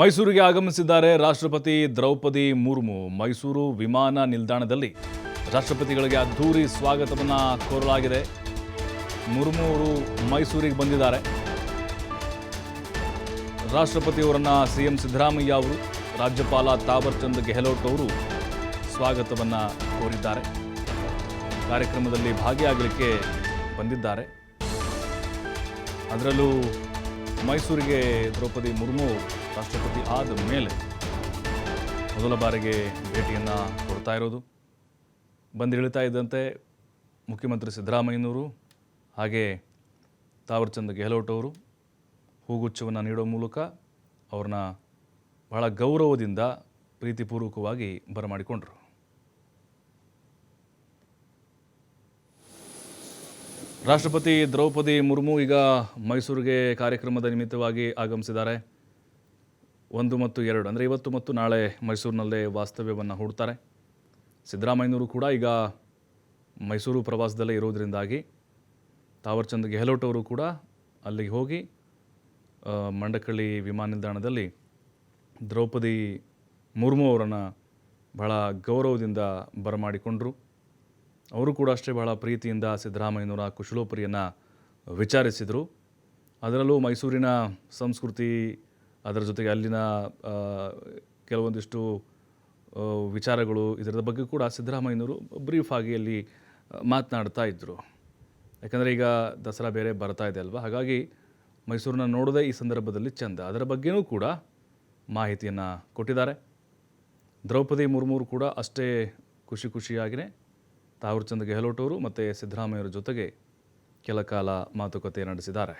ಮೈಸೂರಿಗೆ ಆಗಮಿಸಿದ್ದಾರೆ ರಾಷ್ಟ್ರಪತಿ ದ್ರೌಪದಿ ಮುರ್ಮು. ಮೈಸೂರು ವಿಮಾನ ನಿಲ್ದಾಣದಲ್ಲಿ ರಾಷ್ಟ್ರಪತಿಗಳಿಗೆ ಅದ್ಧೂರಿ ಸ್ವಾಗತವನ್ನು ಕೋರಲಾಗಿದೆ. ಮುರ್ಮು ಅವರು ಮೈಸೂರಿಗೆ ಬಂದಿದ್ದಾರೆ. ರಾಷ್ಟ್ರಪತಿಯವರನ್ನ ಸಿಎಂ ಸಿದ್ದರಾಮಯ್ಯ ಅವರು, ರಾಜ್ಯಪಾಲ ತಾವರ್ ಚಂದ್ ಗೆಹ್ಲೋಟ್ ಅವರು ಸ್ವಾಗತವನ್ನು ಕೋರಿದ್ದಾರೆ. ಕಾರ್ಯಕ್ರಮದಲ್ಲಿ ಭಾಗಿಯಾಗಲಿಕ್ಕೆ ಬಂದಿದ್ದಾರೆ. ಅದರಲ್ಲೂ ಮೈಸೂರಿಗೆ ದ್ರೌಪದಿ ಮುರ್ಮು ರಾಷ್ಟ್ರಪತಿ ಆದ ಮೇಲೆ ಮೊದಲ ಬಾರಿಗೆ ಭೇಟಿಯನ್ನು ಕೊಡ್ತಾ ಇರೋದು. ಬಂದಿಳಿತಾ ಇದ್ದಂತೆ ಮುಖ್ಯಮಂತ್ರಿ ಸಿದ್ದರಾಮಯ್ಯನವರು ಹಾಗೆ ತಾವರ್ ಚಂದ್ ಗೆಹ್ಲೋಟ್ ಅವರು ಹೂಗುಚ್ಛವನ್ನು ನೀಡೋ ಮೂಲಕ ಅವ್ರನ್ನ ಬಹಳ ಗೌರವದಿಂದ ಪ್ರೀತಿಪೂರ್ವಕವಾಗಿ ಬರಮಾಡಿಕೊಂಡರು. ರಾಷ್ಟ್ರಪತಿ ದ್ರೌಪದಿ ಮುರ್ಮು ಈಗ ಮೈಸೂರಿಗೆ ಕಾರ್ಯಕ್ರಮದ ನಿಮಿತ್ತವಾಗಿ ಆಗಮಿಸಿದ್ದಾರೆ. 1 ಮತ್ತು 2 ಅಂದರೆ ಇವತ್ತು ಮತ್ತು ನಾಳೆ ಮೈಸೂರಿನಲ್ಲೇ ವಾಸ್ತವ್ಯವನ್ನು ಹೂಡ್ತಾರೆ. ಸಿದ್ದರಾಮಯ್ಯನವರು ಕೂಡ ಈಗ ಮೈಸೂರು ಪ್ರವಾಸದಲ್ಲೇ ಇರೋದರಿಂದಾಗಿ ತಾವರ್ ಚಂದ್ ಗೆಹ್ಲೋಟ್ ಅವರು ಕೂಡ ಅಲ್ಲಿಗೆ ಹೋಗಿ ಮಂಡಕಳ್ಳಿ ವಿಮಾನ ನಿಲ್ದಾಣದಲ್ಲಿ ದ್ರೌಪದಿ ಮುರ್ಮು ಅವರನ್ನು ಬಹಳ ಗೌರವದಿಂದ ಬರಮಾಡಿಕೊಂಡರು. ಅವರು ಕೂಡ ಅಷ್ಟೇ ಬಹಳ ಪ್ರೀತಿಯಿಂದ ಸಿದ್ದರಾಮಯ್ಯನವರ ಕುಶಲೋಪರಿಯನ್ನು ವಿಚಾರಿಸಿದರು. ಅದರಲ್ಲೂ ಮೈಸೂರಿನ ಸಂಸ್ಕೃತಿ, ಅದರ ಜೊತೆಗೆ ಅಲ್ಲಿನ ಕೆಲವೊಂದಿಷ್ಟು ವಿಚಾರಗಳು, ಇದರ ಬಗ್ಗೆ ಕೂಡ ಸಿದ್ದರಾಮಯ್ಯನವರು ಬ್ರೀಫ್ ಆಗಿ ಅಲ್ಲಿ ಮಾತನಾಡ್ತಾ ಇದ್ದರು. ಯಾಕಂದರೆ ಈಗ ದಸರಾ ಬೇರೆ ಬರ್ತಾ ಇದೆ ಅಲ್ವಾ, ಹಾಗಾಗಿ ಮೈಸೂರನ್ನ ನೋಡೋದೇ ಈ ಸಂದರ್ಭದಲ್ಲಿ ಚೆಂದ. ಅದರ ಬಗ್ಗೆಯೂ ಕೂಡ ಮಾಹಿತಿಯನ್ನು ಕೊಟ್ಟಿದ್ದಾರೆ. ದ್ರೌಪದಿ ಮುರ್ಮು ಕೂಡ ಅಷ್ಟೇ ಖುಷಿಯಾಗಿಯೇ ತಾವರ್ ಚಂದ್ ಗೆಹ್ಲೋಟ್ ಅವರು ಮತ್ತು ಸಿದ್ದರಾಮಯ್ಯವರ ಜೊತೆಗೆ ಕೆಲ ಕಾಲ ಮಾತುಕತೆ ನಡೆಸಿದ್ದಾರೆ.